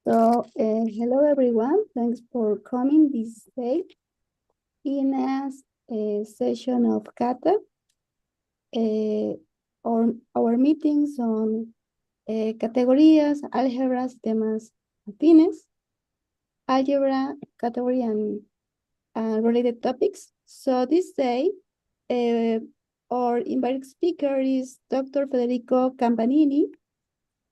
Hello everyone. Thanks for coming this day in a session of CATA. Our meetings on categorías, álgebras, temas afines, algebra, category, and related topics. So this day, our invited speaker is Dr. Federico Campanini.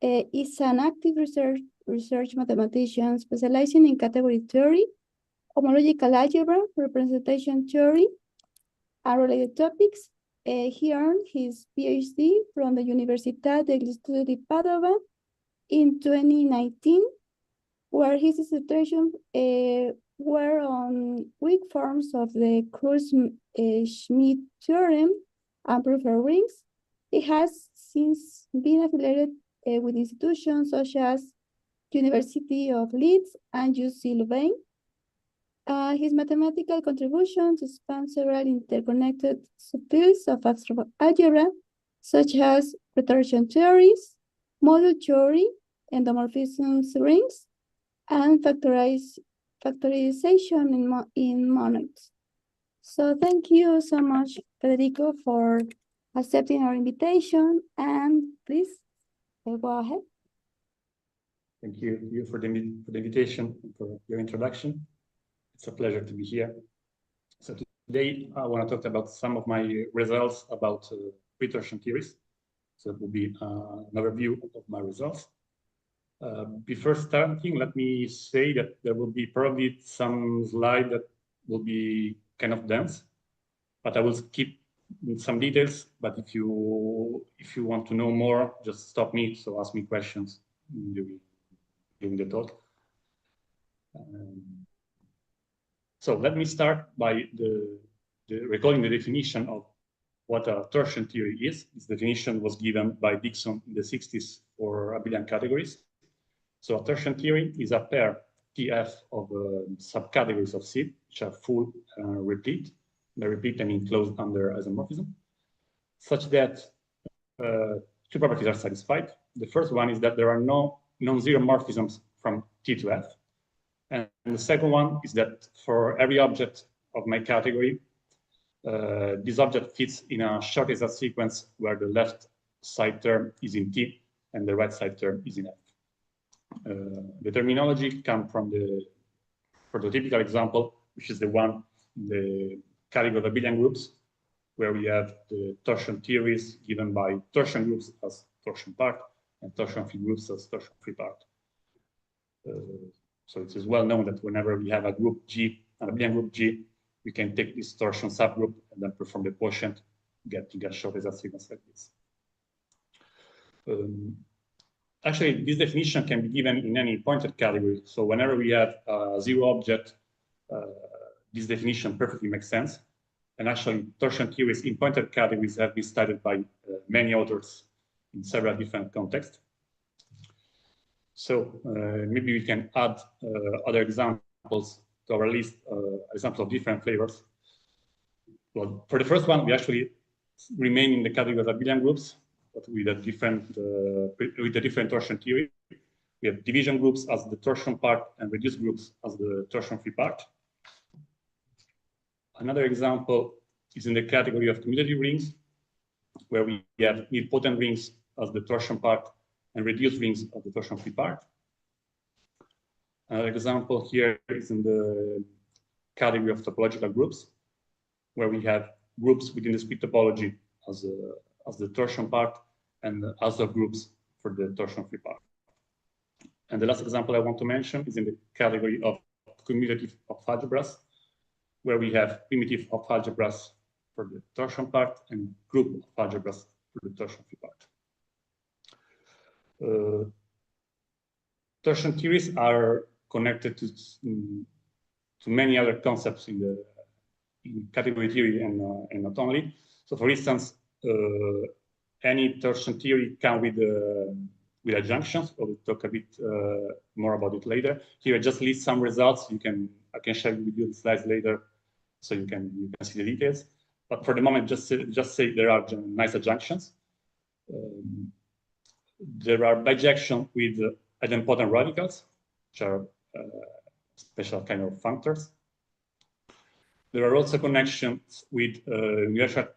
Is an active research mathematician specializing in category theory, homological algebra, representation theory, and related topics. He earned his PhD from the Università degli Studi di Padova in 2019, where his dissertation were on weak forms of the Krug-Schmidt theorem and proof of rings. He has since been affiliated with institutions such as University of Leeds and UC Louvain. His mathematical contributions span several interconnected subfields of abstract algebra, such as retorsion theories, module theory, endomorphism rings, and factorization in monoids. So thank you so much, Federico, for accepting our invitation, and please go ahead. Thank you for the invitation and for your introduction. It's a pleasure to be here. So today I want to talk about some of my results about retorsion theories. So it will be an overview of my results. Before starting, let me say that there will be probably some slide that will be kind of dense, but I will skip some details. But if you want to know more, just stop me. So ask me questions during the talk. So let me start by recalling the definition of what a torsion theory is. This definition was given by Dixon in the 60s for abelian categories. So a torsion theory is a pair TF of subcategories of C, which are full replete. By replete, I mean closed under isomorphism, such that two properties are satisfied. The first one is that there are no non-zero morphisms from T to F. And the second one is that for every object of my category, this object fits in a shortest sequence where the left side term is in T and the right side term is in F. The terminology comes from the prototypical example, which is the one in the category of abelian groups, where we have the torsion theories given by torsion groups as torsion part and torsion-free groups as torsion-free part. So it is well known that whenever we have a group G, an abelian group G, we can take this torsion subgroup and then perform the quotient to get shortest sequence like this. Actually, this definition can be given in any pointed category. So whenever we have a zero object, this definition perfectly makes sense. And actually, torsion theories in pointed categories have been studied by many authors in several different contexts. So maybe we can add other examples to our list, examples of different flavors. Well, for the first one, we actually remain in the category of abelian groups, but with a different torsion theory. We have division groups as the torsion part and reduced groups as the torsion-free part. Another example is in the category of commutative rings, where we have nilpotent rings as the torsion part and reduced rings of the torsion-free part. Another example here is in the category of topological groups, where we have groups within the split topology as the torsion part and other groups for the torsion-free part. And the last example I want to mention is in the category of commutative of algebras, where we have primitive of algebras for the torsion part and group of algebras for the torsion-free part. Torsion theories are connected to many other concepts in category theory and not only. So, for instance, any torsion theory comes with adjunctions. We'll talk a bit more about it later. Here, I just list some results. I can share with you the slides later, so you can see the details. But for the moment, just say there are nice adjunctions. There are bijections with idempotent radicals. which are special kind of functors. There are also connections with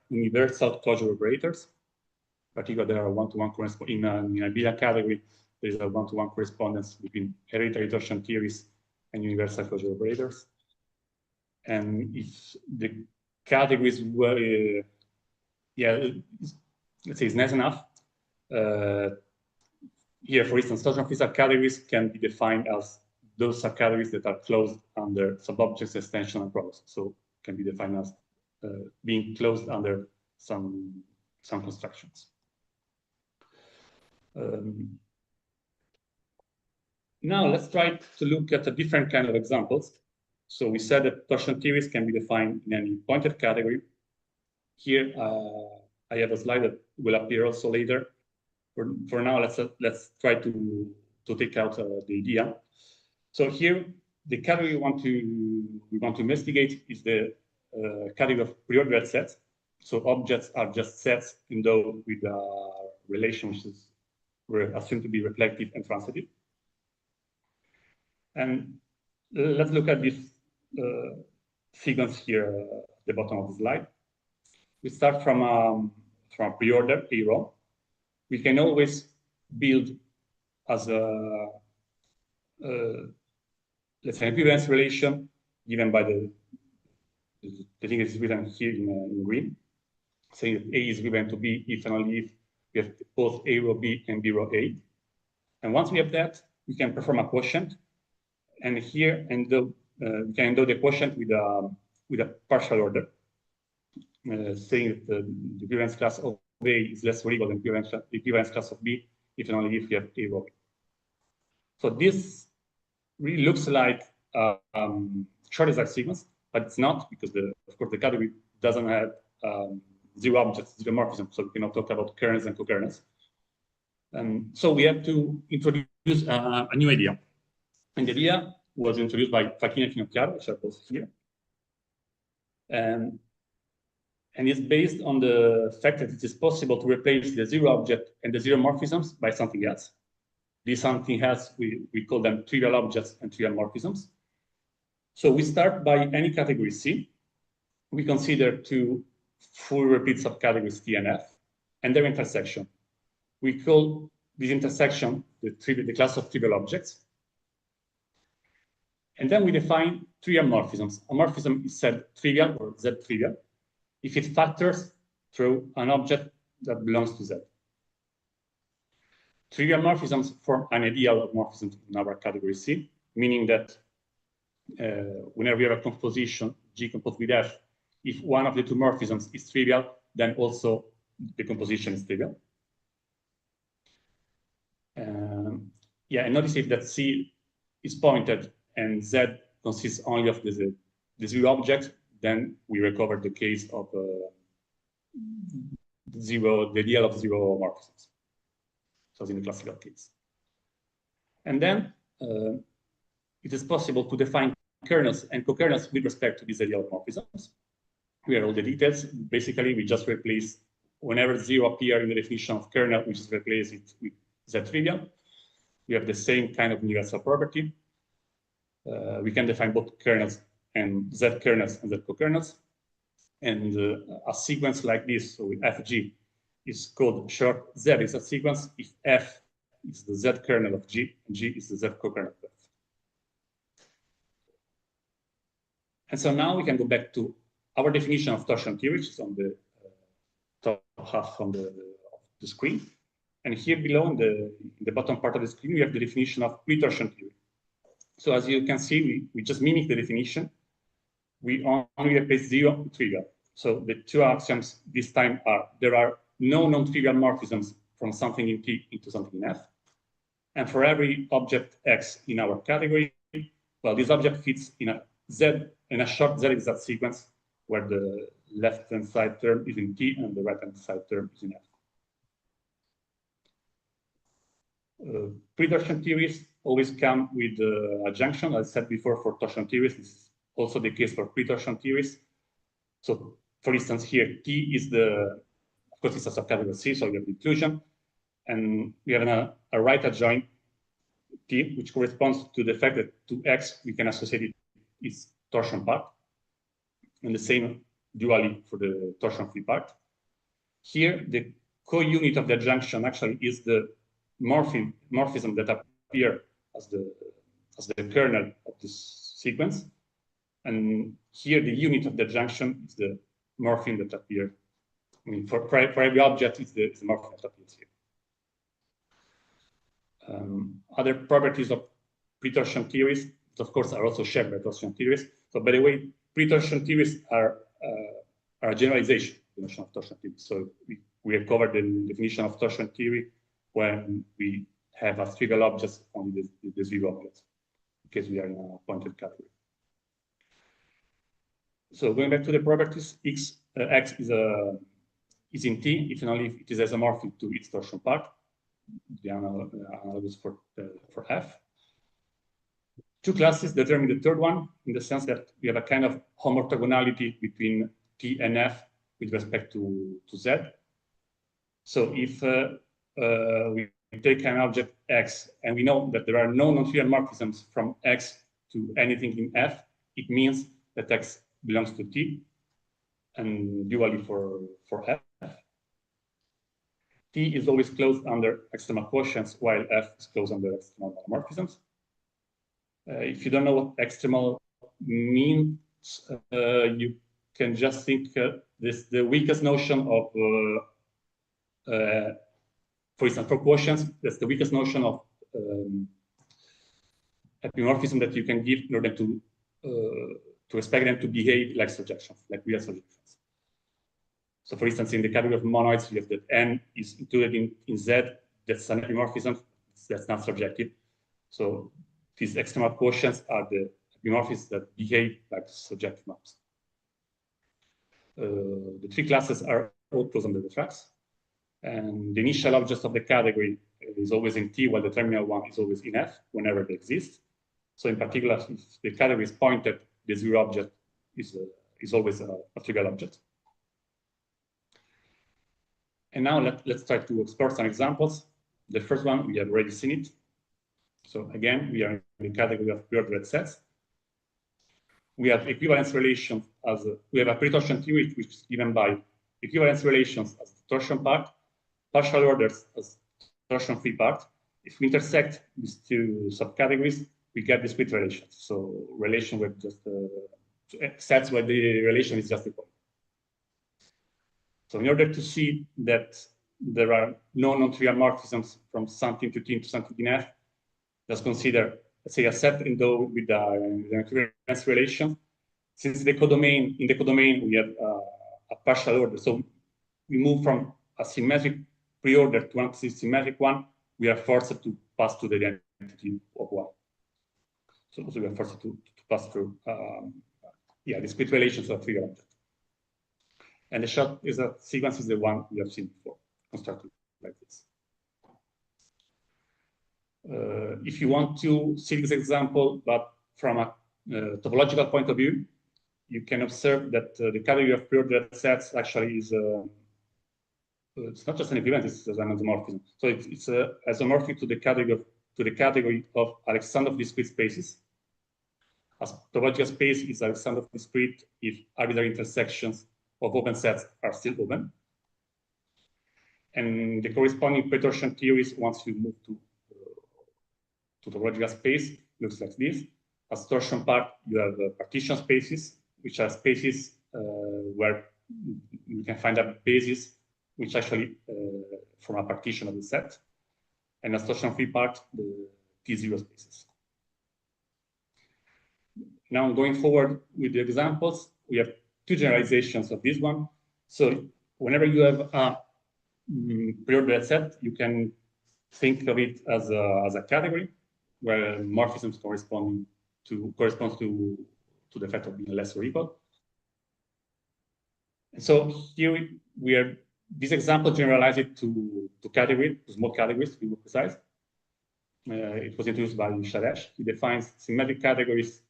universal closure operators. Particularly, there are one-to-one correspondence in a Abelian category. There is a one-to-one correspondence between hereditary torsion theories and universal closure operators. And if the categories were, let's say, is nice enough. Here, for instance, torsion free subcategories can be defined as those subcategories that are closed under subobjects, extension, and products. So can be defined as being closed under some constructions. Now let's try to look at a different kind of examples. So we said that torsion theories can be defined in any pointed category. Here I have a slide that will appear also later. For now, let's try to take out the idea. So here, the category we want to investigate is the category of preordered sets. So objects are just sets endowed with relationships were assumed to be reflective and transitive. And let's look at this sequence here at the bottom of the slide. We start from a preorder A row. We can always build as a let's say equivalence relation given by the thing is written here in green, saying that A is equivalent to B if and only if we have both A row B and B row A. And once we have that, we can perform a quotient. And here, we can endow the quotient with a partial order, saying that the equivalence class of A is less or equal than the equivalence class of B if and only if we have A row B. So this really looks like short exact sequence, but it's not, because of course the category doesn't have zero objects, zero morphism, so we cannot talk about kernels and cokernels. So we have to introduce a new idea. And the idea was introduced by Facchini and Finocchiaro, which are both here. And it's based on the fact that it is possible to replace the zero object and the zero morphisms by something else. This something else, we call them trivial objects and trivial morphisms. So we start by any category C. We consider two full repeats of categories T and F and their intersection. We call this intersection the class of trivial objects. And then we define trivial morphisms. A morphism is said trivial or Z trivial if it factors through an object that belongs to Z. Trivial morphisms form an ideal of morphisms in our category C, meaning that whenever we have a composition G composed with F, if one of the two morphisms is trivial, then also the composition is trivial. And notice if that C is pointed and Z consists only of the zero object, then we recover the case of the ideal of zero morphisms. So it's in the classical case. And then it is possible to define kernels and cokernels with respect to these ideal morphisms. We have all the details. Basically, we just replace whenever zero appears in the definition of kernel, we just replace it with Z trivial. We have the same kind of universal property. We can define both kernels and Z kernels and Z cokernels. And a sequence like this, so with Fg, is called short Z is a sequence if F is the Z kernel of G and G is the Z cokernel of F. And so now we can go back to our definition of torsion theory, which is on the top half of the screen. And here below, in the bottom part of the screen, we have the definition of pre-torsion theory. So as you can see, we just mimic the definition. We only replace zero with trivial. So the two axioms this time are, there are no non-trivial morphisms from something in T into something in F. And for every object X in our category, well, this object fits in a Z, in a short Z exact sequence where the left-hand side term is in T and the right-hand side term is in F. Pre-torsion theories always come with a junction. As I said before, for torsion theories, this is also the case for pre-torsion theories. So, for instance, here T is of course, it's a subcategory C, so we have the inclusion, and we have a right adjoint T, which corresponds to the fact that to X we can associate its torsion part, and the same dually for the torsion-free part. Here, the co-unit of the adjunction actually is the morphism that appear as the kernel of this sequence. And here, the unit of the adjunction is the morpheme that appears. I mean, for every object, it's the morpheme that appears here. Other properties of pre-torsion theories, of course, are also shared by torsion theories. So, by the way, pre-torsion theories are a generalization of the notion of torsion theory. So, we have covered the definition of torsion theory when we have as trivial objects only the zero objects, because we are in a pointed category. So, going back to the properties, X is in T if and only if it is isomorphic to its torsion part. The analogous for F. Two classes determine the third one in the sense that we have a kind of homorthogonality between T and F with respect to Z. So if we take an object X and we know that there are no non-trivial morphisms from X to anything in F, it means that X belongs to T and dually for F. T is always closed under extremal quotients, while F is closed under extremal monomorphisms. If you don't know what extremal means, you can just think the weakest notion of, for instance, for quotients, that's the weakest notion of epimorphism that you can give in order to expect them to behave like surjections, like real surjections. So, for instance, in the category of monoids, you have that N is included in Z. That's an epimorphism. That's not surjective. So, these extremal quotients are the epimorphisms that behave like surjective maps. The three classes are all closed under the tracks. And the initial object of the category is always in T, while the terminal one is always in F whenever they exist. So, in particular, if the category is pointed, the zero object is always a trivial object. And now let's try to explore some examples. The first one, we have already seen it. So again, we are in the category of preordered sets. We have equivalence relations we have a pre-torsion theory which is given by equivalence relations as the torsion part, partial orders as torsion-free part. If we intersect these two subcategories, we get discrete relations. So relation with just sets where the relation is just equal. So in order to see that there are no non-trivial morphisms from something to T into something in F, let's consider, let's say, a set in the with an equivalence relation. Since in the codomain we have a partial order, so we move from a symmetric preorder to an symmetric one. We are forced to pass to the identity of Y. So we are forced to pass through discrete relations of trivial object. And the shot is that sequence is the one we have seen before, constructed like this. If you want to see this example, but from a topological point of view, you can observe that the category of preordered sets actually is it's not just an equivalent; it's an isomorphism. So it's isomorphic to the category of Alexandrov discrete spaces. As topological space is Alexandrov discrete if arbitrary intersections of open sets are still open. And the corresponding pre-torsion theories, once you move to topological space, looks like this. As torsion part, you have partition spaces, which are spaces where you can find a basis which actually form a partition of the set. And as torsion-free part, the T0 spaces. Now, going forward with the examples, we have two generalizations of this one. So whenever you have a preordered set, you can think of it as a category where morphisms correspond to the effect of being less or equal. And so here we are. This example generalized it to category, to small categories, to be more precise. It was introduced by Sharesh. He defines symmetric categories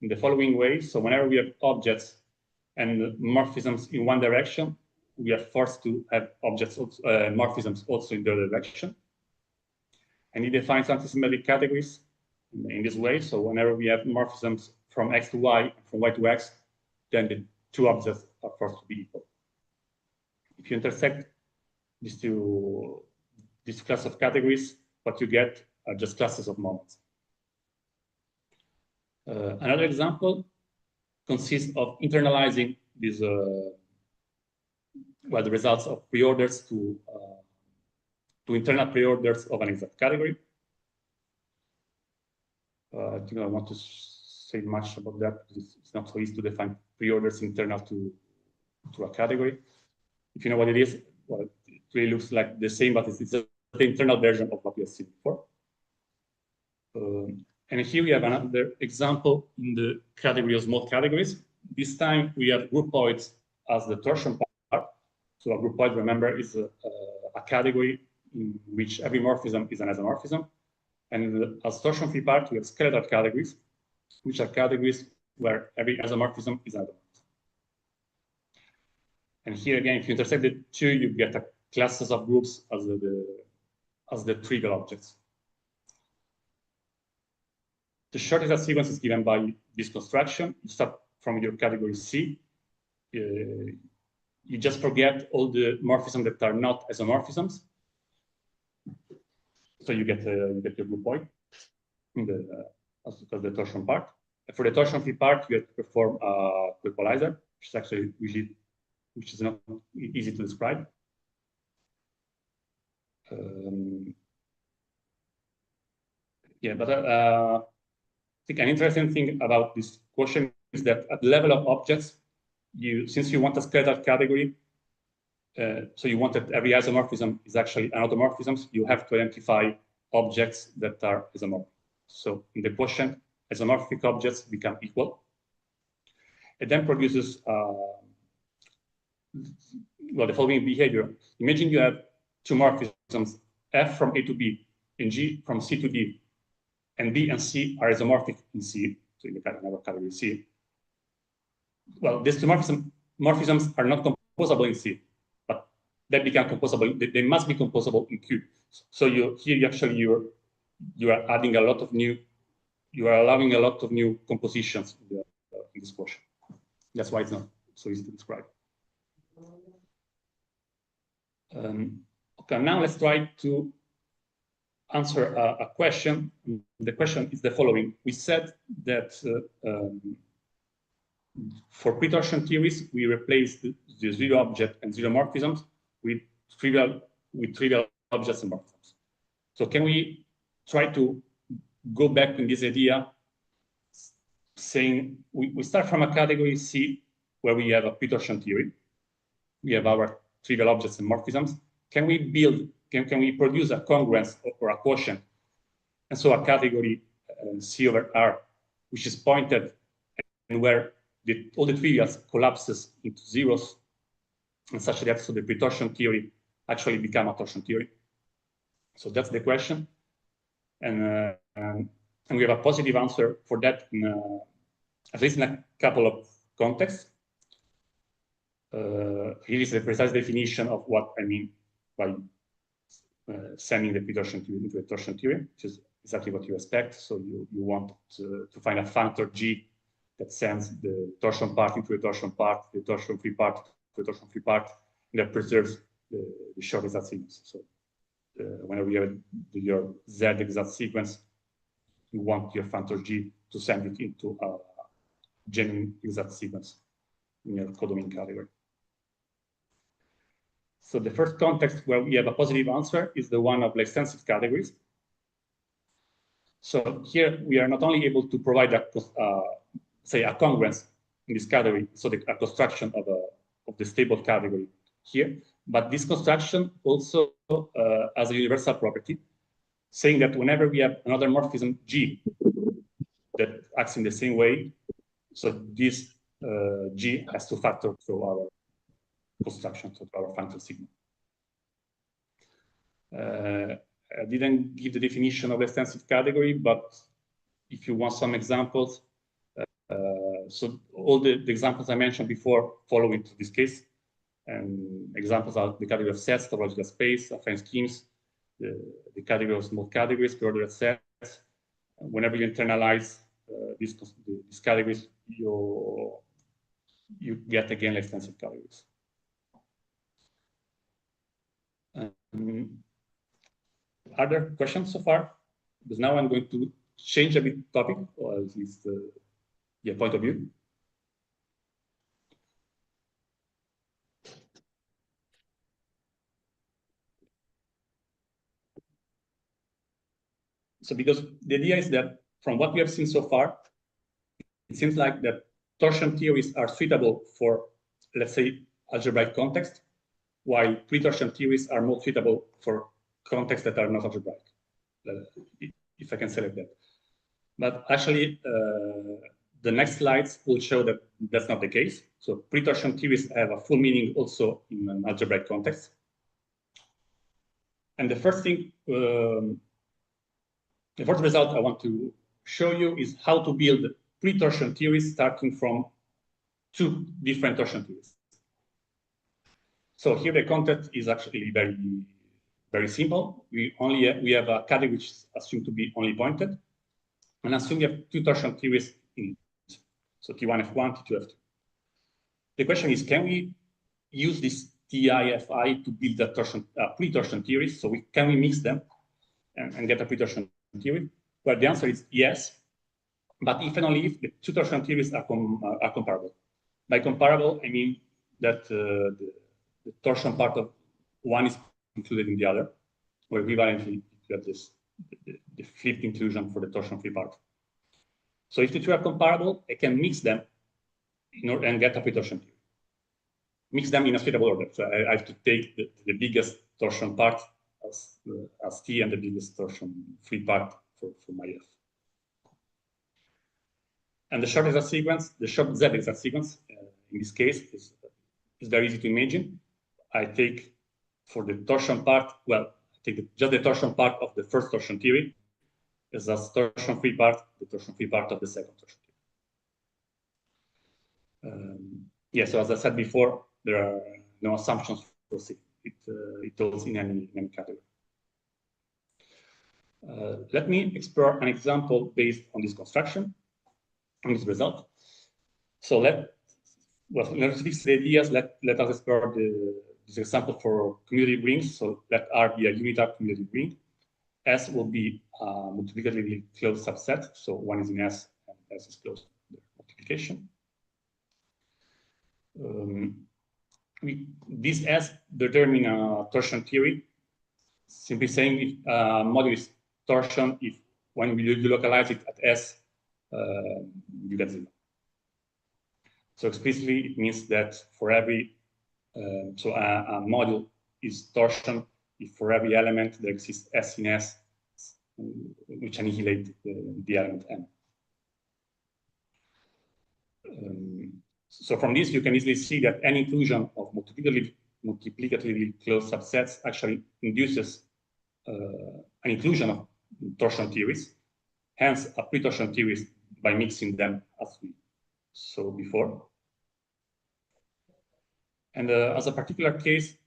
in the following way. So whenever we have objects and morphisms in one direction, we are forced to have objects morphisms also in the other direction. And it defines antisymmetric categories in this way. So whenever we have morphisms from X to Y, from Y to X, then the two objects are forced to be equal. If you intersect these this class of categories, what you get are just classes of moments. Another example consists of internalizing these, the results of preorders to internal preorders of an exact category. I think I want to say much about that. It's not so easy to define preorders internal to a category. If you know what it is, well, it really looks like the same, but it's the internal version of what we have seen before. And here we have another example in the category of small categories. This time we have groupoids as the torsion part. So a groupoid, remember, is a category in which every morphism is an isomorphism. And as torsion-free part, we have skeletal categories, which are categories where every isomorphism is an isomorphism. And here again, if you intersect the two, you get classes of groups as the trivial objects. The shortest sequence is given by this construction. You start from your category C. You just forget all the morphisms that are not isomorphisms. So you get your groupoid in as the torsion part. And for the torsion-free part, you have to perform a equalizer, which is actually which is not easy to describe. But I think an interesting thing about this question is that at the level of objects, since you want a skeletal category, so you want that every isomorphism is actually an automorphism, you have to identify objects that are isomorphic. So in the quotient, isomorphic objects become equal. It then produces the following behavior. Imagine you have two morphisms, F from A to B and G from C to D, and B and C are isomorphic in C, so in the category C. Well, these two morphisms are not composable in C, but they become composable. They must be composable in Q. So you are adding a lot of new, you are allowing a lot of new compositions in this quotient. That's why it's not so easy to describe. Okay, now let's try to answer a question. The question is the following. We said that for pre-torsion theories, we replace the zero object and zero morphisms with trivial objects and morphisms. So can we try to go back in this idea, saying we start from a category C where we have a pre-torsion theory. We have our trivial objects and morphisms. Can we build, can we produce a congruence or a quotient? And so a category C over R, which is pointed and where all the trivials collapses into zeros, and such that so the pre-torsion theory actually become a torsion theory. So that's the question. And we have a positive answer for that, at least in a couple of contexts. Here is the precise definition of what I mean by sending the pre-torsion theory into a torsion theory, which is exactly what you expect. So you want to find a functor G that sends the torsion part into a torsion part, the torsion-free part to a torsion-free part, and that preserves the short exact sequence. So whenever you have your Z exact sequence, you want your functor G to send it into a genuine exact sequence in your codomain category. So the first context where we have a positive answer is the one of extensive categories. So here we are not only able to provide say a congruence in this category, so a construction of the stable category here, but this construction also has a universal property, saying that whenever we have another morphism G that acts in the same way, so this G has to factor through our construction, so to our functor sigma. I didn't give the definition of extensive category, but if you want some examples, so all the examples I mentioned before follow into this case. And examples are the category of sets, topological space, affine schemes, the category of small categories, pre-ordered sets. Whenever you internalize these categories, you get again extensive categories. Are there questions so far? Because now I'm going to change a bit topic, or at least point of view. So because the idea is that from what we have seen so far, it seems like that torsion theories are suitable for, let's say, algebraic context, while pre-torsion theories are more suitable for contexts that are not algebraic, if I can say like that. But actually, the next slides will show that that's not the case. So pre-torsion theories have a full meaning also in an algebraic context. And the first thing, the first result I want to show you is how to build pre-torsion theories starting from two different torsion theories. So here the concept is actually very simple. We have a category which is assumed to be only pointed, and assume we have two torsion theories in it. So T1F1, T2F2. The question is, can we use this TIFI to build a pre-torsion theory? So can we mix them and get a pre-torsion theory? Well, the answer is yes, but if and only if the two torsion theories are comparable. By comparable, I mean that the torsion part of one is included in the other, or equivalently, you have the flipped inclusion for the torsion-free part. So if the two are comparable, I can mix them and get a pre-torsion theory. Mix them in a suitable order. So I have to take the biggest torsion part as T and the biggest torsion-free part for my F. And the short exact sequence, the short Z exact sequence, in this case, is very easy to imagine. I take for the torsion part, well, I take just the torsion part of the first torsion theory as a torsion-free part, the torsion-free part of the second torsion theory. Yeah, so as I said before, there are no assumptions for C. It goes in any category. Let me explore an example based on this construction, on this result. So let's fix the ideas. Let us explore this example for community rings. So let R be a unitar community ring. S will be a multiplicatively closed subset. So one is in S and S is closed to the multiplication. This S determine a torsion theory. Simply saying if module is torsion, if when you localize it at S, you get 0. So explicitly, it means that for every, a module is torsion if for every element there exists S in S, which annihilate the element M. So from this, you can easily see that any inclusion of multiplicatively closed subsets actually induces an inclusion of torsion theories, hence a pre-torsion theories by mixing them as we saw before. And as a particular case,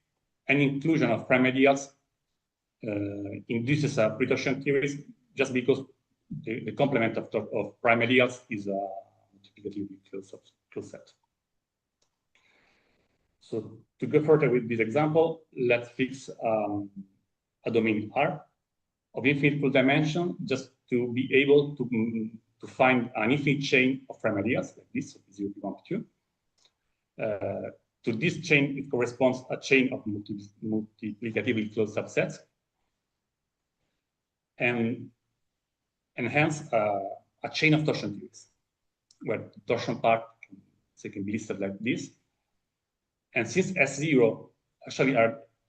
any inclusion of prime ideals induces a pre-torsion theories just because the complement of prime ideals is a multiplicatively closed set. So to go further with this example, let's fix a domain R of infinite full dimension just to be able to find an infinite chain of prime ideas like this, 0, 1, 2. To this chain, it corresponds a chain of multiplicatively closed subsets, and hence a chain of torsion theories, where the torsion part can be listed like this. And since S0 actually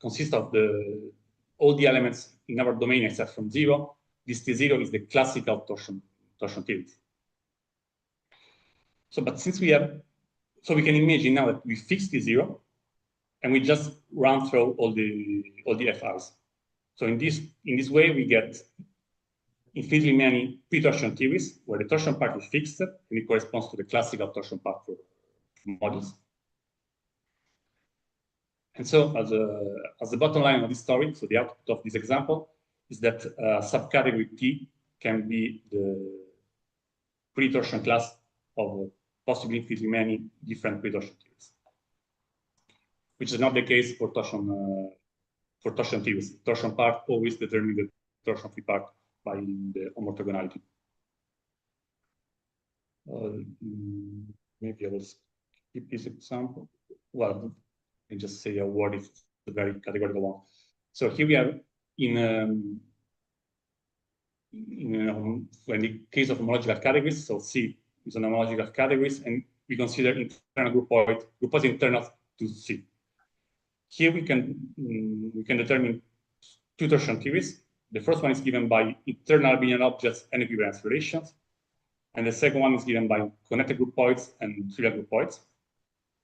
consists of all the elements in our domain except from 0, this T0 is the classical torsion theories. So, but since we we can imagine now that we fix T0 and we just run through all the FIs. So in this way, we get infinitely many pre-torsion theories where the torsion part is fixed and it corresponds to the classical torsion part for models. And so as the bottom line of this story, so the output of this example is that subcategory T can be the pre-torsion class of possibly infinitely many different pre-torsion theories, which is not the case for torsion theories. Torsion part always determine the torsion free part by the homorthogonality. Maybe I will skip this example. Well, I just say a word if it's a very categorical one. So here we are in the case of homological categories. So C is an homological categories, and we consider internal groupoids internal to C. Here we can determine two torsion theories. The first one is given by internal abelian objects and equivalence relations, and the second one is given by connected groupoids and trivial groupoids.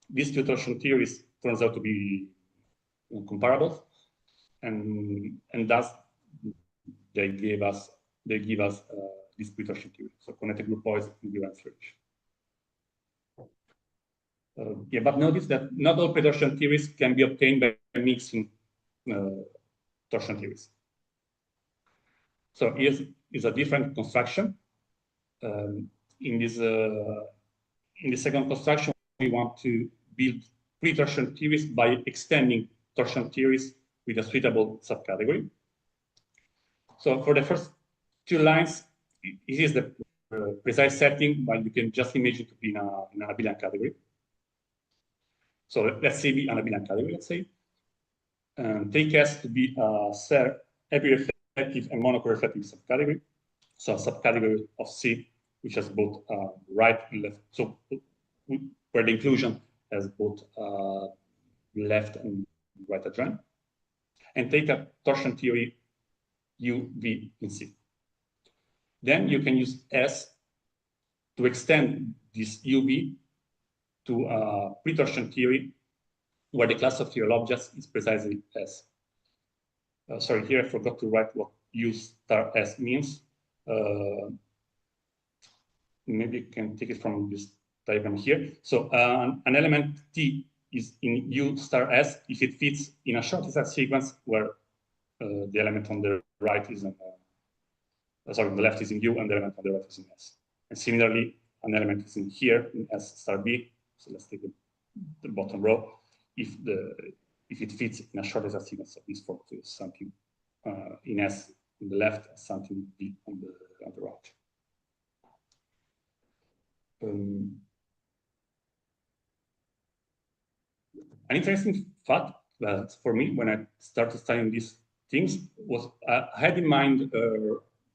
These two torsion theories turns out to be comparable, and thus they give us this pre-torsion theory. So connected groupoids and equivalence relation. Yeah, but notice that not all pre-torsion theories can be obtained by mixing torsion theories. So here's a different construction. In the second construction, we want to build pre-torsion theories by extending torsion theories with a suitable subcategory. So for the first two lines, it is the precise setting, but you can just imagine to be in an abelian category. So let's say be an abelian category, let's say. Take S to be a epi-reflective and monocore-reflective subcategory. So a subcategory of C, which has both right and left. So where the inclusion has both left and right adjoint. And take a torsion theory UV in C. Then you can use S to extend this UV to a pre-torsion theory where the class of trivial objects is precisely S. Sorry, here I forgot to write what U star S means. Maybe you can take it from this diagram here. So an element T is in U star S if it fits in a short-size sequence where the element on the right is in, sorry, on the left is in U and the element on the right is in S. And similarly, an element is in here in S star B. So let's take the bottom row. If it fits in a short-size sequence of this form, so something in S on the left, something B on the right. An interesting fact that for me, when I started studying these things, was I had in mind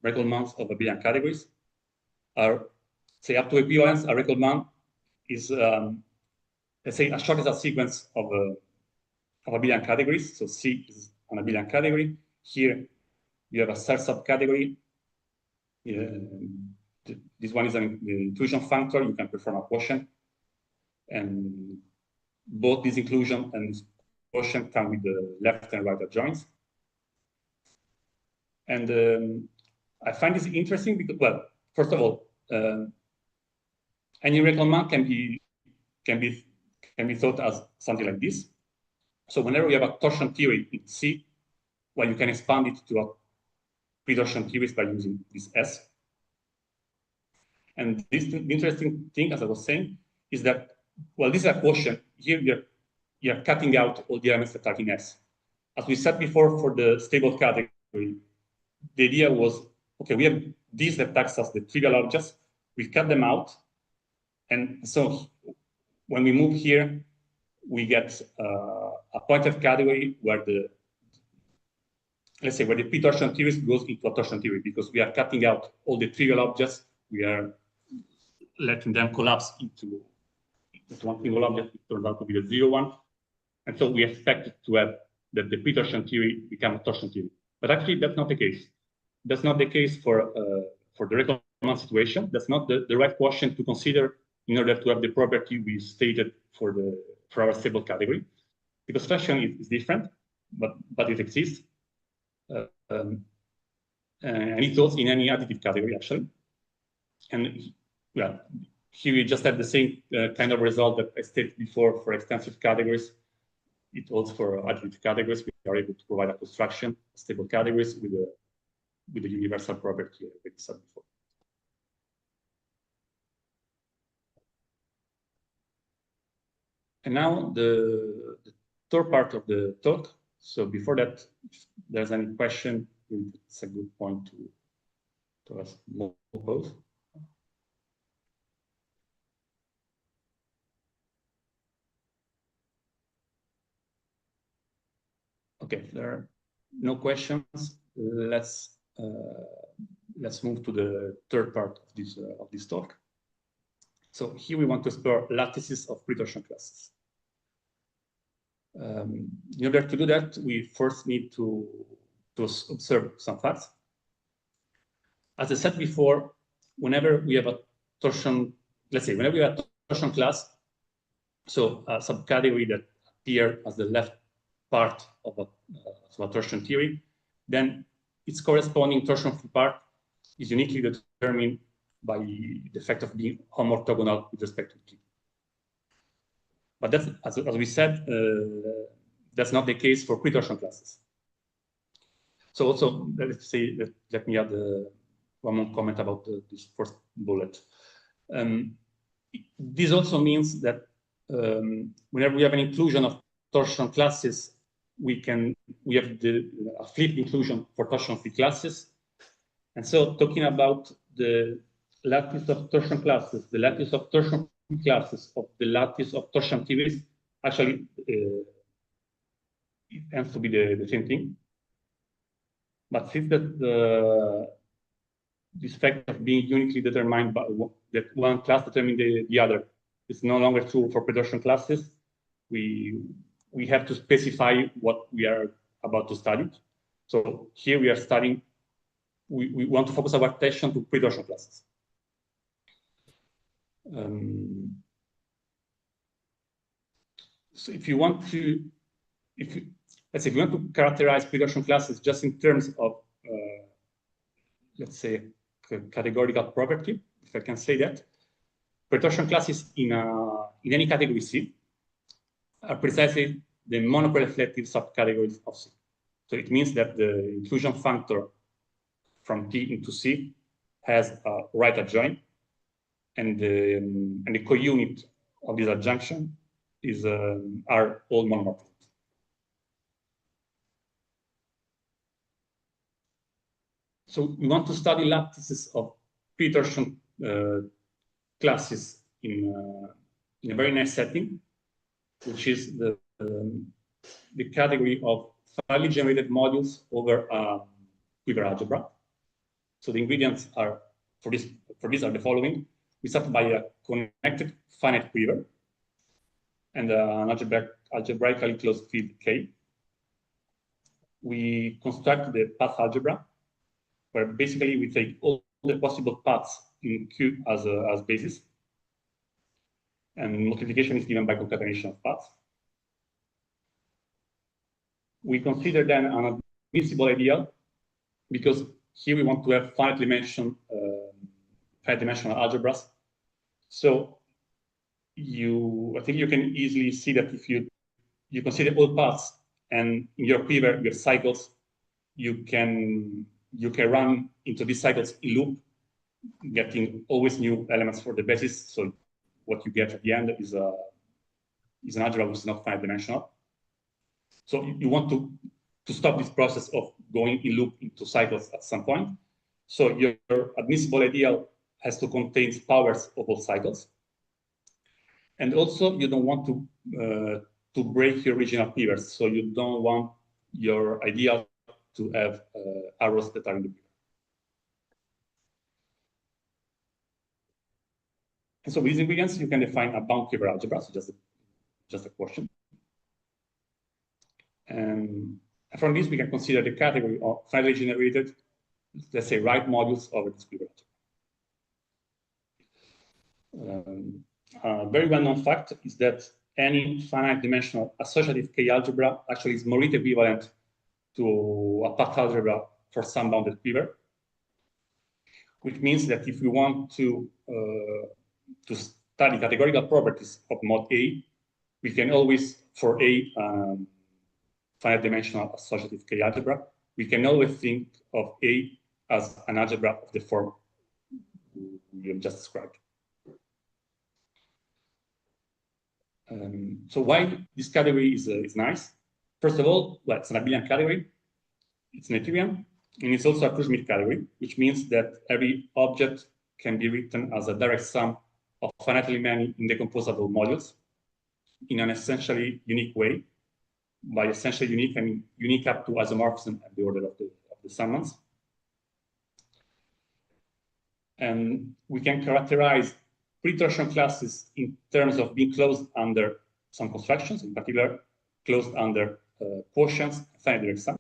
Recalmans of abelian categories. Say up to equivalence, a Recalman is let's say a short-size sequence of abelian categories. So C is an abelian category. Here you have a third subcategory. This one is an inclusion functor. You can perform a quotient, and both this inclusion and this quotient come with the left and right adjoints. And I find this interesting because, well, first of all, any Recalman can be thought as something like this. So whenever we have a torsion theory in C, well, you can expand it to a pre-torsion theories by using this S. And the interesting thing, as I was saying, is that, well, this is a quotient. Here you're cutting out all the elements that are in S. As we said before, for the stable category, the idea was, okay, we have these that acts as the trivial objects. We cut them out. And so when we move here, we get a pointed category where let's say where the pre-torsion theories goes into a torsion theory, because we are cutting out all the trivial objects. We are letting them collapse into one single object. It turns out to be the 0 one. And so we expect to have that the pre-torsion theory become a torsion theory. But actually, that's not the case. That's not the case for the Recalman situation. That's not the right quotient to consider in order to have the property we stated for our stable category, because function is different, but it exists, and it goes in any additive category actually. And well, here we just have the same kind of result that I stated before for extensive categories. it holds for additive categories. We are able to provide a construction, stable categories with the universal property we said before. And now the third part of the talk. So before that, if there's any question, it's a good point to ask more pose. Okay, if there are no questions, let's move to the third part of this talk. So here we want to explore lattices of pre-torsion classes. In order to do that, we first need to observe some facts. As I said before, whenever we have a torsion, let's say, whenever we have a torsion class, so a subcategory that appears as the left part of a torsion theory, then its corresponding torsion-free part is uniquely determined by the fact of being homorthogonal with respect to T. But that's, as we said, that's not the case for pre-torsion classes. So also, let me add one more comment about this first bullet. This also means that whenever we have an inclusion of torsion classes, we have a flipped inclusion for torsion-free classes. And so talking about the lattice of torsion classes, the lattice of torsion classes of the lattice of torsion theories, actually it tends to be the same thing. But since this fact of being uniquely determined by that one class determines the other is no longer true for pre-torsion classes, we have to specify what we are about to study. So here we are studying, we want to focus our attention to pre-torsion classes. So if you want to, let's say, if you want to characterize pre-torsion classes just in terms of, let's say, categorical property, if I can say that, pre-torsion classes in any category C are precisely the monopreflective subcategories of C. So it means that the inclusion factor from T into C has a right adjoint, and the co-unit of this adjunction is are all monomorphic. So we want to study lattices of pre-torsion classes in a very nice setting, which is the category of finally generated modules over quiver algebra. So the ingredients are for this are the following. We start by a connected finite quiver and an algebraically closed field K. We construct the path algebra, where basically we take all the possible paths in Q as basis, and multiplication is given by concatenation of paths. We consider then an admissible ideal, because here we want to have finite dimensional algebras. So I think you can easily see that if you consider all paths and in your quiver, your cycles, you can run into these cycles in loop, getting always new elements for the basis. So what you get at the end is an algebra which is not finite dimensional. So you want to stop this process of going in loop into cycles at some point. So your admissible ideal has to contain powers of all cycles. And also you don't want to break your original quivers. So you don't want your ideal to have arrows that are in the quiver. And so with these ingredients, you can define a bound quiver algebra, so just a question. And from this, we can consider the category of finally generated, let's say, right modules over this quiver algebra. A very well-known fact is that any finite dimensional associative K algebra actually is Morita equivalent to a path algebra for some bounded quiver, which means that if we want to study categorical properties of mod A, we can always, for a finite dimensional associative K-algebra, we can always think of A as an algebra of the form we have just described. So why this category is nice? First of all, well, it's an abelian category, it's Noetherian, and it's also a Kruskal category, which means that every object can be written as a direct sum of finitely many indecomposable modules in an essentially unique way. By essentially unique, I mean unique up to isomorphism at the order of the summons. And we can characterize pre-torsion classes in terms of being closed under some constructions, in particular, closed under quotients, finite direct sums.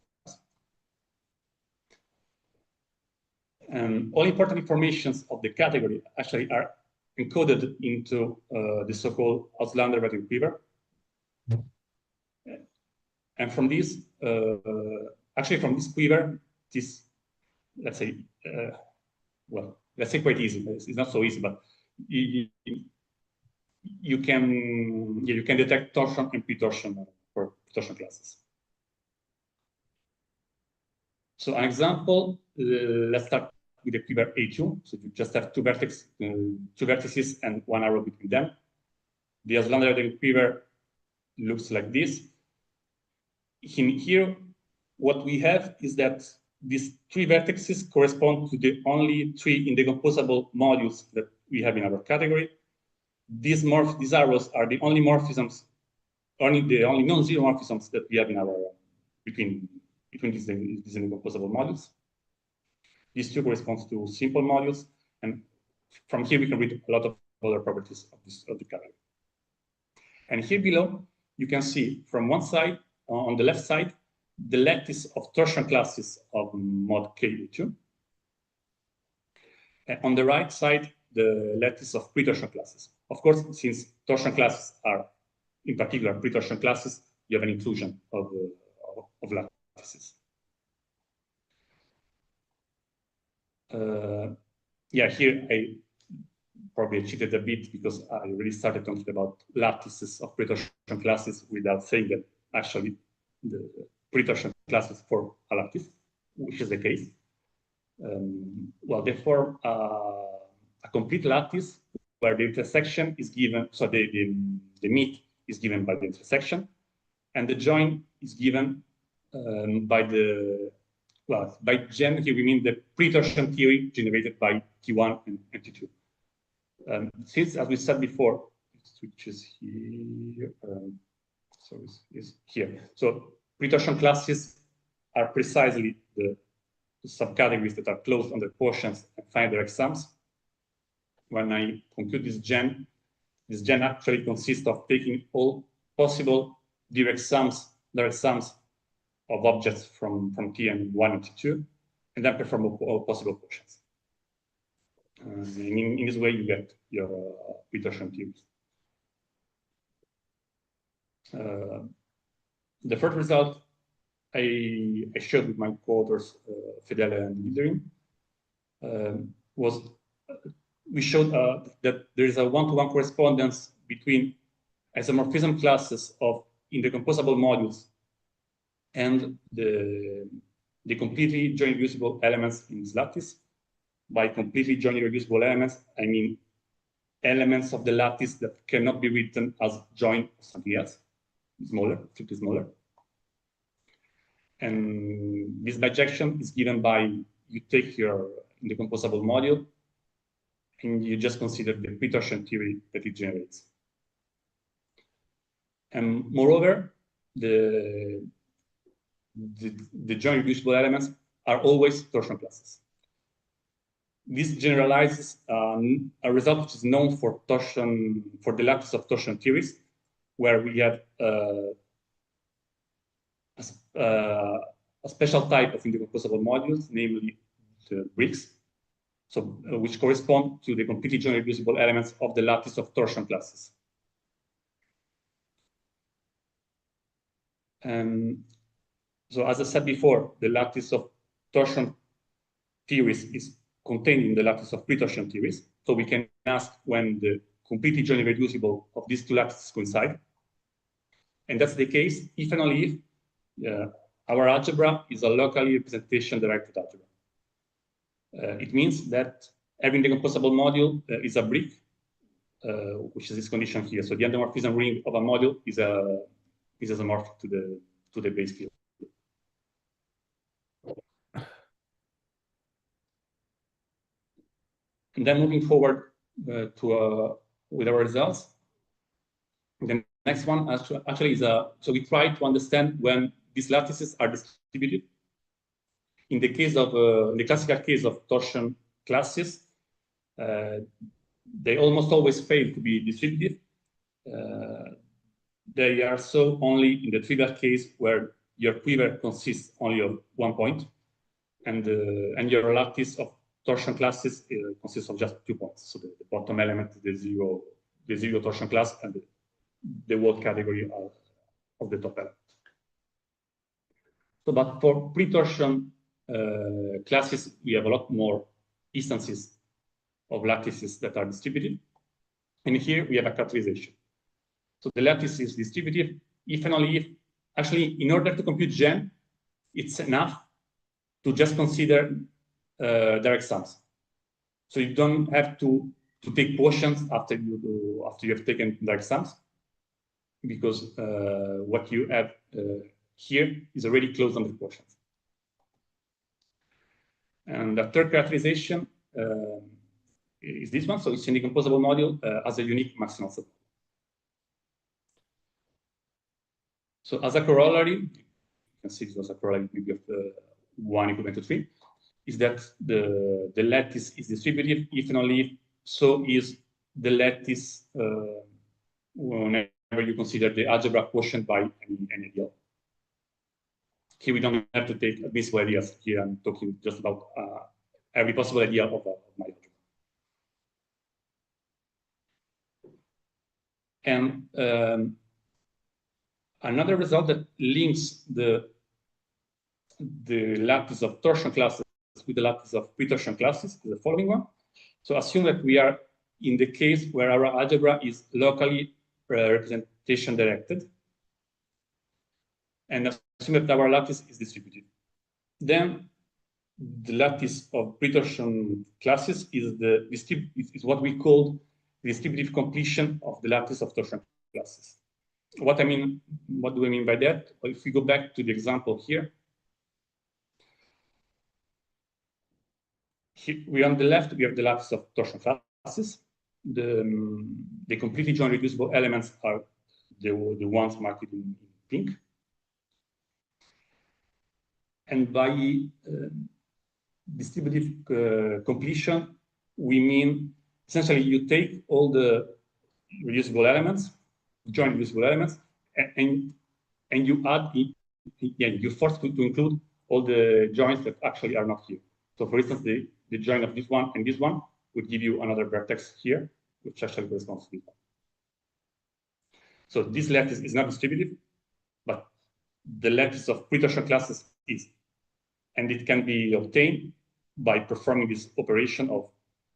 And all important informations of the category actually are encoded into the so-called Auslander-Redian quiver. And from this, actually from this quiver, this, let's say, well, let's say quite easy. It's not so easy, but you can detect torsion and pre-torsion for torsion classes. So an example, let's start with the quiver A2. So you just have two vertices and one arrow between them. The Auslander-Redian quiver looks like this. In here, what we have is that these three vertices correspond to the only three indecomposable modules that we have in our category. These arrows are the only morphisms, the only non-zero morphisms that we have in our between these indecomposable modules. These two corresponds to simple modules, and from here we can read a lot of other properties of the category. And here below, you can see from one side, on the left side, the lattice of torsion classes of mod K2. And on the right side, the lattice of pre-torsion classes. Of course, since torsion classes are, in particular, pre-torsion classes, you have an inclusion of lattices. Yeah, here I probably cheated a bit because I already started talking about lattices of pre-torsion classes without saying that actually the pre-torsion classes form a lattice, which is the case. Well, they form a complete lattice where the intersection is given, so the meet is given by the intersection, and the join is given by the, well, by gen here we mean the pre-torsion theory generated by T1 and T2. Since, as we said before, which is here, so is here. So pre-torsion classes are precisely the subcategories that are closed under quotients and finite direct sums. When I compute this gen actually consists of taking all possible direct sums of objects from Tn1 and T2, and then perform all possible quotients. In this way, you get your pre-torsion theories. The first result I showed with my co-authors Fedele and Liderin was we showed that there is a one-to-one correspondence between isomorphism classes of indecomposable modules and the completely joint reducible elements in this lattice. By completely joint reducible elements, I mean elements of the lattice that cannot be written as joint or something else, smaller, strictly smaller. And this bijection is given by you take your indecomposable module and you just consider the pre-torsion theory that it generates. And moreover, the joint reducible elements are always torsion classes. This generalizes a result which is known for the lattice of torsion theories, where we have a special type of indecomposable modules, namely the bricks, so which correspond to the completely joint reducible elements of the lattice of torsion classes. So as I said before, the lattice of torsion theories is contained in the lattice of pre-torsion theories. So we can ask when the completely jointly reducible of these two lattices coincide. And that's the case if and only if our algebra is a locally representation-directed algebra. It means that every decomposable module is a brick, which is this condition here. So the endomorphism ring of a module is isomorphic to the base field. And then moving forward with our results, the next one actually is so we try to understand when these lattices are distributed. In the case of the classical case of torsion classes, they almost always fail to be distributive. They are so only in the trivial case where your quiver consists only of one point, and your lattice of torsion classes consists of just 2 points. So the bottom element, the zero torsion class, and the whole category of the top element. So, but for pre-torsion classes, we have a lot more instances of lattices that are distributed. And here we have a characterization. So the lattice is distributive if and only if, actually, in order to compute gen, it's enough to just consider direct sums. So you don't have to take quotients after you have taken direct sums, because what you have here is already closed on the quotients. And the third characterization is this one. So it's a decomposable module as a unique maximal submodule. So as a corollary, you can see this was a corollary maybe of 1 equivalent to 3, is that the lattice is distributive if and only if so is the lattice whenever you consider the algebra quotient by any ideal. Here we don't have to take admissible ideas. Here I'm talking just about every possible idea of my algebra. And another result that links the lattice of torsion classes with the lattice of pre-torsion classes is the following one. So assume that we are in the case where our algebra is locally representation directed, and assume that our lattice is distributed. Then the lattice of pre-torsion classes is what we call the distributive completion of the lattice of torsion classes. What do I mean by that? Well, if we go back to the example here, we on the left, we have the lattice of torsion classes. The completely joint reducible elements are the ones marked in pink. And by distributive completion, we mean essentially you take all the reducible elements, joint reducible elements, and you add, you force to include all the joints that actually are not here. So for instance, the joint of this one and this one would give you another vertex here, which actually corresponds to this one. So this lattice is not distributive, but the lattice of pre-torsion classes is. And it can be obtained by performing this operation of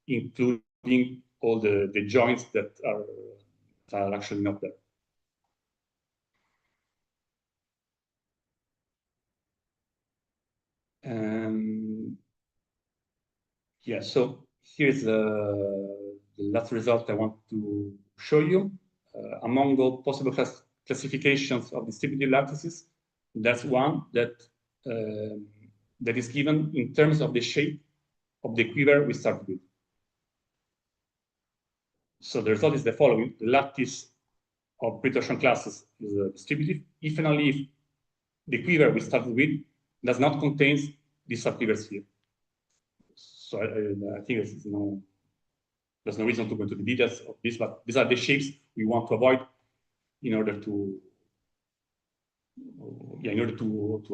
including all the joints that are actually not there. Yeah, so here's the last result I want to show you. Among all possible classifications of distributed lattices, that's one that is given in terms of the shape of the quiver we start with. So the result is the following: the lattice of pre-torsion classes is distributive if and only if the quiver we started with does not contain these subquivers here. So I think there's no reason to go into the details of this, but these are the shapes we want to avoid in order to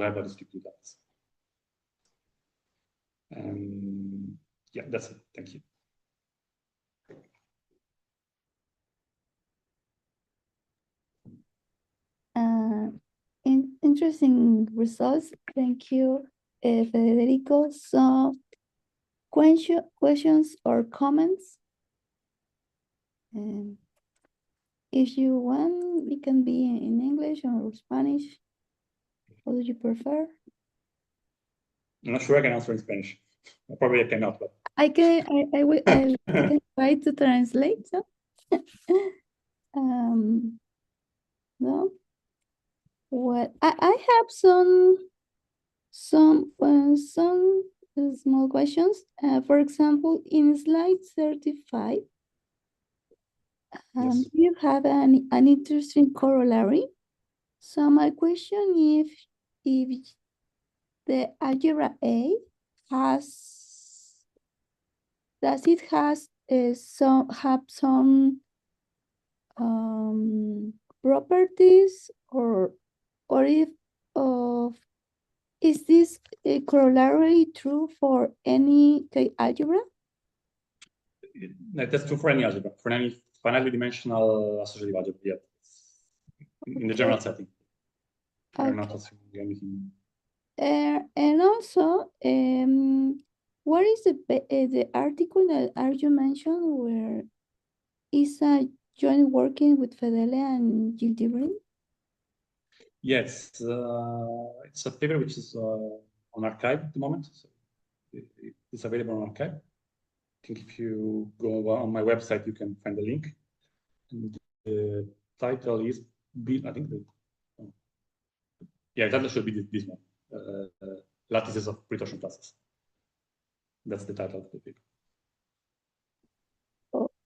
have a distributed lattice. Yeah, that's it. Thank you. Interesting results. Thank you, Federico. So, questions or comments? If you want, it can be in English or Spanish. What do you prefer? I'm not sure I can answer in Spanish. Probably I cannot, but I can try to translate. So. No. What I have some small questions. For example, in slide 35, yes. you have an interesting corollary. So my question if the algebra A does it has some properties or if of is this a corollary true for any algebra? That's true for any algebra, for any finitely dimensional associative algebra. Yeah. In the general setting. We're not assuming anything. And also, what is the article that you mentioned where Isa joined working with Fedele and Gildebrand? Yes, it's a paper which is on archive at the moment. So it's available on archive. I think if you go on my website, you can find the link. And the title is, I think the title should be this one, Lattices of Pretorsion Classes. That's the title of the paper.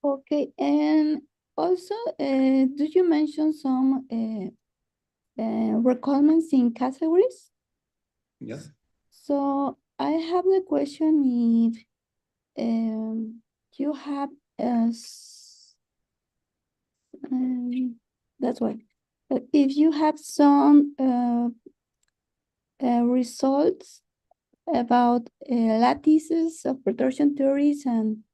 Okay, and also, do you mention some requirements in categories? Yes. So I have the question if you have that's why. But if you have some results about lattices of protortion theories and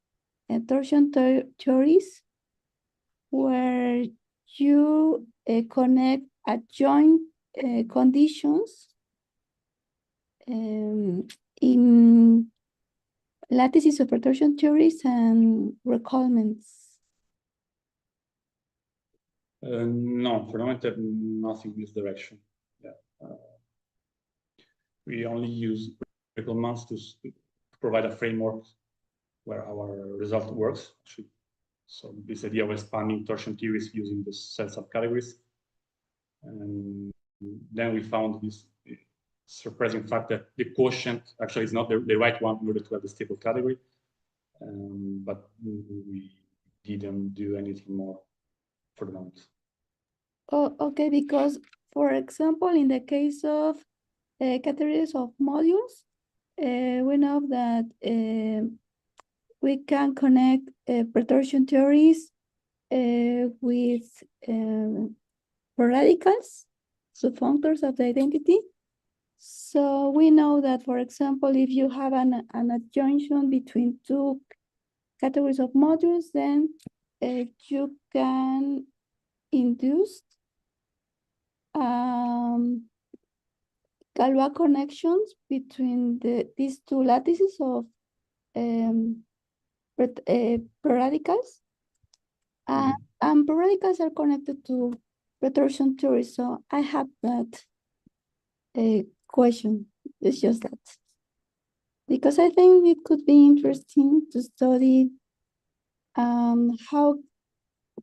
torsion theories, where you connect adjoint conditions in lattices of protortion theories and recallments. No, for the moment, nothing in this direction. Yeah. We only use recallments to provide a framework where our result works, actually. So this idea of expanding torsion theories using the cell subcategories. And then we found this surprising fact that the quotient actually is not the right one in order to have the stable category. But we didn't do anything more for the moment. Oh, okay, because for example, in the case of categories of modules, we know that we can connect protortion theories with radicals, subfunctors of the identity. So we know that, for example, if you have an adjunction between two categories of modules, then you can induce Galois connections between these two lattices of radicals. And radicals are connected to protortion theory. So I have that question. It's just that. Because I think it could be interesting to study how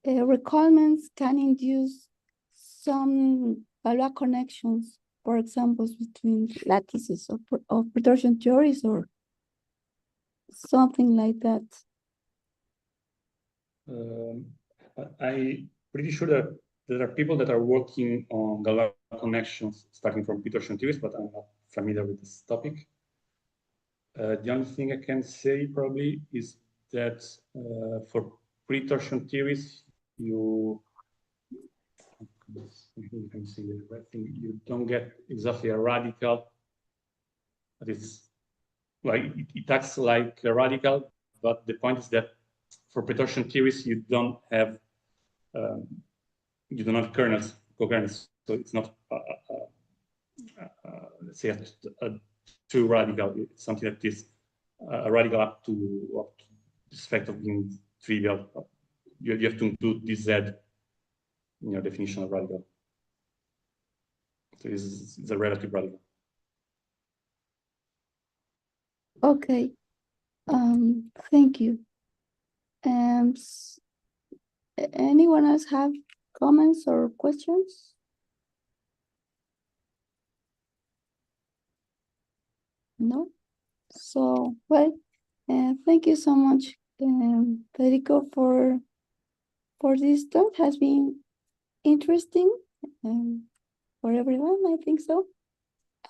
recallments can induce some Galois connections, for example, between lattices of protortion theories or something like that. I'm pretty sure that there are people that are working on Galois connections starting from pretorsion theories, but I'm not familiar with this topic. The only thing I can say probably is that for pretorsion theories, you can see the right thing. You don't get exactly a radical, but it's like it acts like a radical. But the point is that for pretorsion theories, you don't have kernels, cokernels, so it's not let's say a true radical. It's something that is a radical up to this fact of being trivial. You have to include this Z in your definition of radical. So it's a relative radical. Okay. Thank you. Anyone else have comments or questions? No? So, well, thank you so much, Federico, for this talk. Has been interesting for everyone, I think so.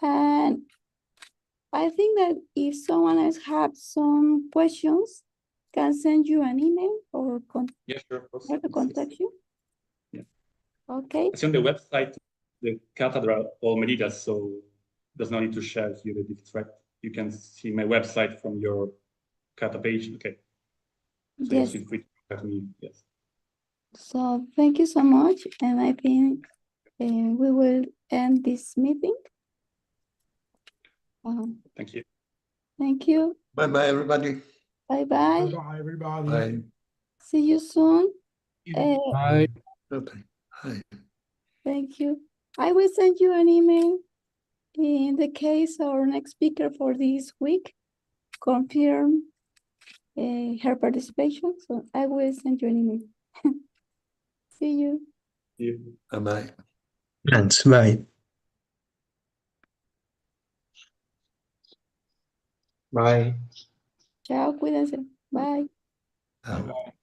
And I think that if someone else has some questions, can send you an email or Yeah, sure, of course. to contact you. Yeah. Okay. It's on the website, the Cathedral all Medidas, so there's no need to share here the details, right? You can see my website from your Kata page. Okay. So Yes. feel free to contact me. Yes. So thank you so much. And I think we will end this meeting. Thank you. Thank you. Bye-bye, everybody. Bye-bye. Bye, everybody. Bye. See you soon. Bye. Okay. Hi. Thank you. I will send you an email in the case our next speaker for this week confirm her participation. So I will send you an email. See you. Yeah. Bye-bye. Thanks. Bye. Bye. Chao, cuídense. Bye. Ciao. Bye.